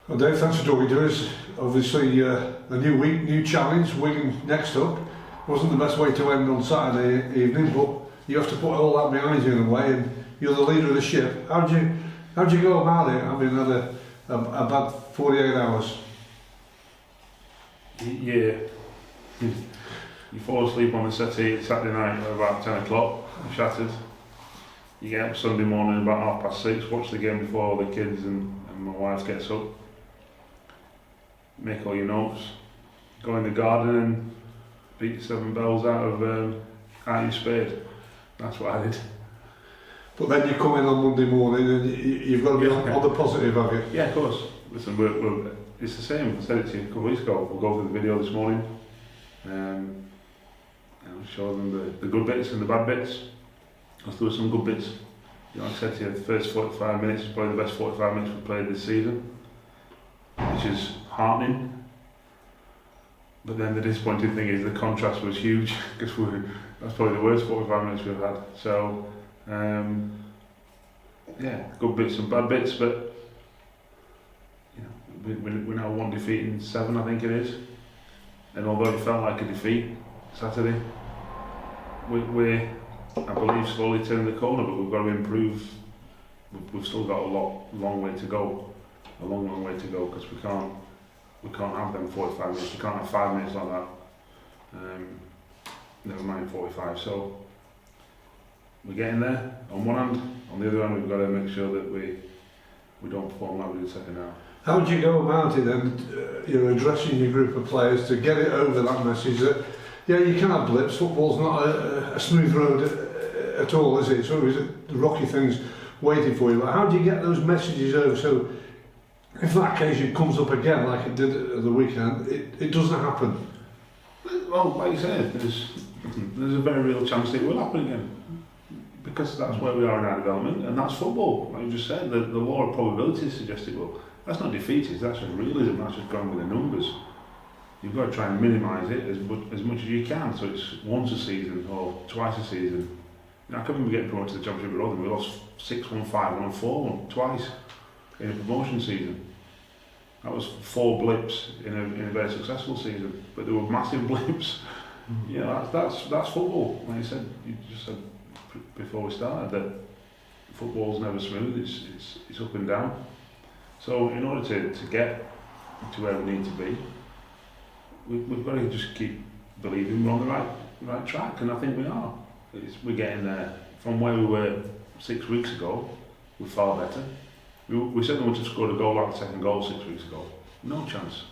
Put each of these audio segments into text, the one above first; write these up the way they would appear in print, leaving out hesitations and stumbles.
Well, Dave, thanks for talking to us. Obviously, a new week, new challenge. Wigan next up. Wasn't the best way to end on Saturday evening, but you have to put all that behind you in a way, and you're the leader of the ship. How'd you go about it? Having had a bad 48 hours. Yeah. You fall asleep on the settee Saturday night at about 10 o'clock, shattered. You get up Sunday morning about 6:30, watch the game before all the kids and my wife gets up. Make all your notes, go in the garden and beat 7 bells out of your spade. That's what I did. But then you come in on Monday morning and you've got to be on the positive, have you? Yeah, of course. Listen, it's the same. I said it to you a couple of weeks ago. We'll go through the video this morning. Show them the good bits and the bad bits. Let's do some good bits. You know, like I said to you, the first 45 minutes is probably the best 45 minutes we've played this season, which is heartening. But then the disappointing thing is the contrast was huge, because that's probably the worst 45 minutes we've had. So, yeah, good bits and bad bits, but you know, we're now 1 defeat in 7, I think it is. And although it felt like a defeat Saturday, we're, I believe, slowly turning the corner, but we've got to improve. We've still got a long way to go, a long way to go, because we can't have them 45 minutes. We can't have 5 minutes like that. Never mind 45. So we're getting there. On one hand, on the other hand, we've got to make sure that we don't perform like we did second half. How do you go about it then? Addressing your group of players to get it over that message that, yeah, you can have blips. Football's not a smooth road at all, is it? It's always the rocky things waiting for you. But how do you get those messages over so if that occasion comes up again, like it did at the weekend, it doesn't happen? Well, like you said, there's a very real chance it will happen again, because that's where we are in our development, and that's football. Like you just said, the law of probability suggests it will. That's not defeatist, that's just realism, that's just going with the numbers. You've got to try and minimise it as much as you can, so it's once a season or twice a season. I can remember getting promoted to the Championship with Rotherham. We lost 6-1, 5-1 and 4-1 twice in a promotion season. That was 4 blips in a very successful season, but there were massive blips. You know, that's football. Like you just said before we started, that football's never smooth, it's up and down. So in order to get to where we need to be, we've got to just keep believing we're on the right track, and I think we are. We're getting there. From where we were 6 weeks ago, we're far better. We certainly would have scored a goal like the second goal 6 weeks ago. No chance.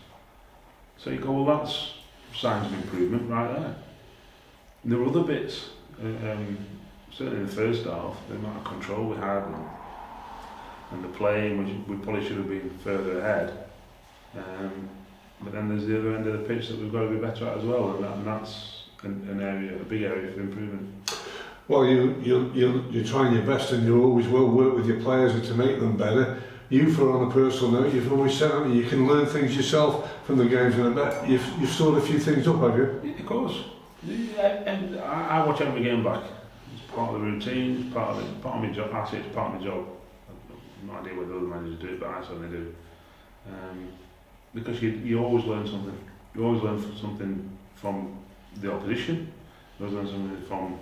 So you go, well, that's signs of improvement right there. And there were other bits, certainly in the first half, the amount of control we had and the playing, which we probably should have been further ahead. But then there's the other end of the pitch that we've got to be better at as well, and that's a big area for improvement. Well, you're trying your best, and you always will work with your players to make them better. You, for on a personal note, you've always said that you can learn things yourself from the games, and I bet you've sorted a few things up, have you? Yeah, of course. Yeah, and I watch every game back. It's part of the routine, it's part of my job. I say it's part of my job. I've no idea whether other managers do it, but I certainly do. Because you always learn something. You always learn something from the opposition, you always learn something from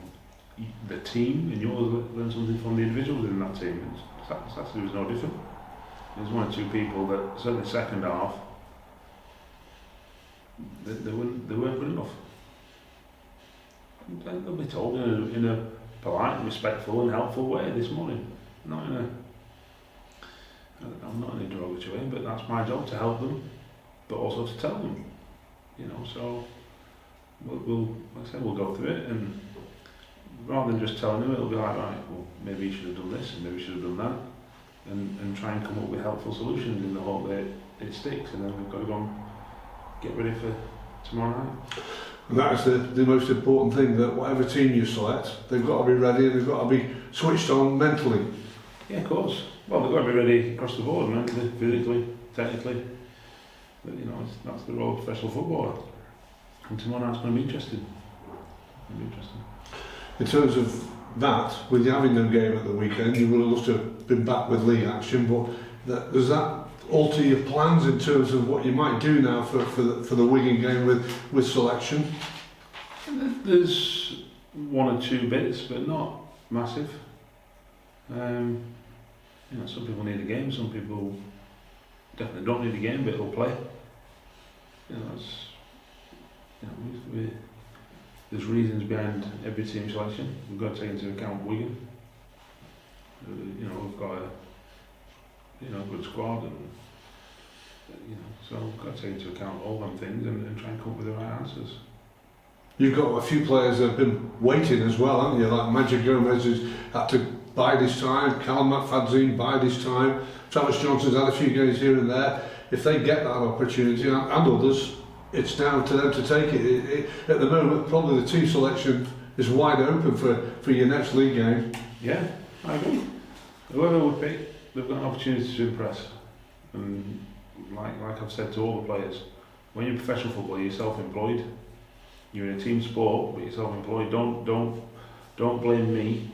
the team, and you always learn something from the individuals in that team. Saturday was no different. There's 1 or 2 people that, certainly second half, they weren't good enough. And they'll be told in a polite, respectful and helpful way this morning. I'm not in a derogatory way, but that's my job, to help them, but also to tell them. So we'll go through it, and rather than just telling them, it'll be like, right, well, maybe you should have done this and maybe you should have done that, and try and come up with helpful solutions in the hope that it sticks, and then we've got to go and get ready for tomorrow night. And that is the most important thing, that whatever team you select, they've got to be ready and they've got to be switched on mentally. Yeah, of course. Well, they've got to be ready across the board, mentally, physically, technically. But, that's the role of professional footballer. And tomorrow night's going to be interesting. In terms of that, with you having no game at the weekend, you would have loved to have been back with league action, but does that alter your plans in terms of what you might do now for the Wigan game with selection? There's one or two bits, but not massive. You know, some people need a game, some people definitely don't need a game, but they'll play. You know, there's reasons behind every team selection. We've got to take into account Wigan. You know, we've got a good squad, and so we've got to take into account all them things and try and come up with the right answers. You've got a few players that have been waiting as well, haven't you? Like Magic Gomez has had to bide his time, Callum bide his time, Travis Johnson's had a few games here and there. If they get that opportunity, and others, it's down to them to take it. At the moment, probably the team selection is wide open for your next league game. Yeah, I agree. Whoever would pick, they've got an opportunity to impress. And like I've said to all the players, when you're professional football, you're self-employed. You're in a team sport, but you're self-employed. Don't blame me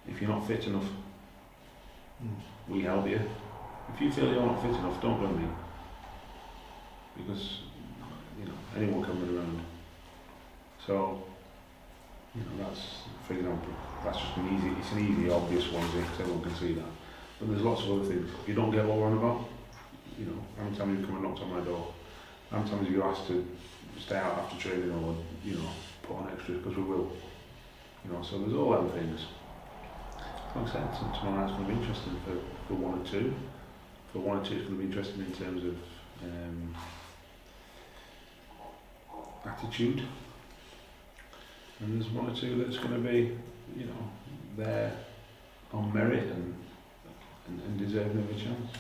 if you're not fit enough. We help you. If you feel you're not fit enough, don't blame me. Because anyone can run around. So that's, for example, that's just it's an easy, obvious one, because everyone can see that. But there's lots of other things. If you don't get what we're on about, how many times have you come and knocked on my door? How many times have you asked to stay out after training or put on extras, because we will. So there's all them things. Like I said, tomorrow night's going to be interesting for one or two. For one or two, it's going to be interesting in terms of attitude. And there's one or two that's going to be, there on merit and deserving of a chance.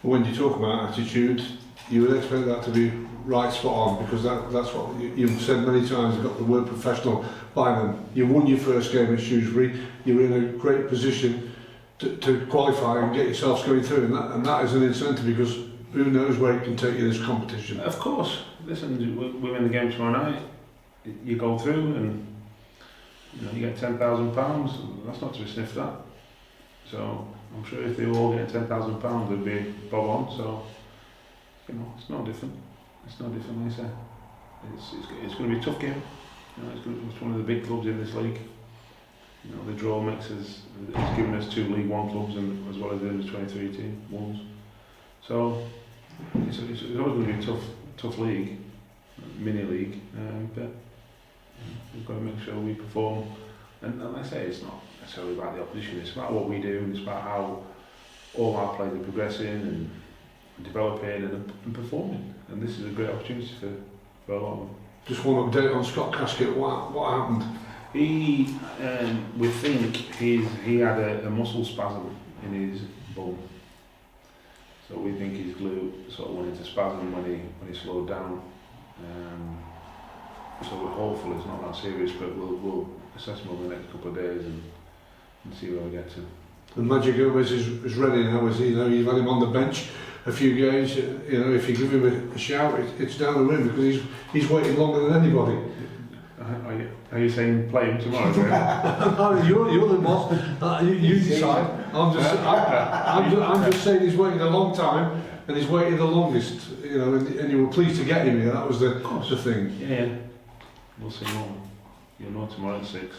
When you talk about attitude, you would expect that to be right spot on, because that's what you've said many times. You've got the word professional by them. You won your first game at Shrewsbury. You're in a great position to qualify and get yourselves going through, and that is an incentive, because who knows where it can take you, this competition. Of course. Listen, we win the game tomorrow night. You go through and you get £10,000. That's not to be sniffed at. So I'm sure if they were all getting £10,000, they'd be bob on. So it's no different. It's no different, like I say. It's going to be a tough game. It's one of the big clubs in this league. The draw mixes. It's given us 2 League One clubs, and as well as the under-23 team, Wolves. So it's always going to be a tough league, mini league. But we've got to make sure we perform. And like I say, it's not necessarily about the opposition. It's about what we do, and it's about how all our players are progressing and developing and performing. And this is a great opportunity for a lot of them. Just one update on Scott Casket. What happened? We think he had a muscle spasm in his bum. So we think his glute sort of went into spasm when he slowed down. So we're hopeful it's not that serious, but we'll assess him over the next couple of days and see where we get to. And Magic Gomez is ready now, is he? You've had him on the bench a few games. If you give him a shout, it's down the rim, because he's waiting longer than anybody. Are you saying play him tomorrow? You're the boss. You decide. I'm just saying he's waited a long time, and he's waited the longest. And you were pleased to get him here. That was the thing. Yeah. We'll see more. You'll know tomorrow at 6.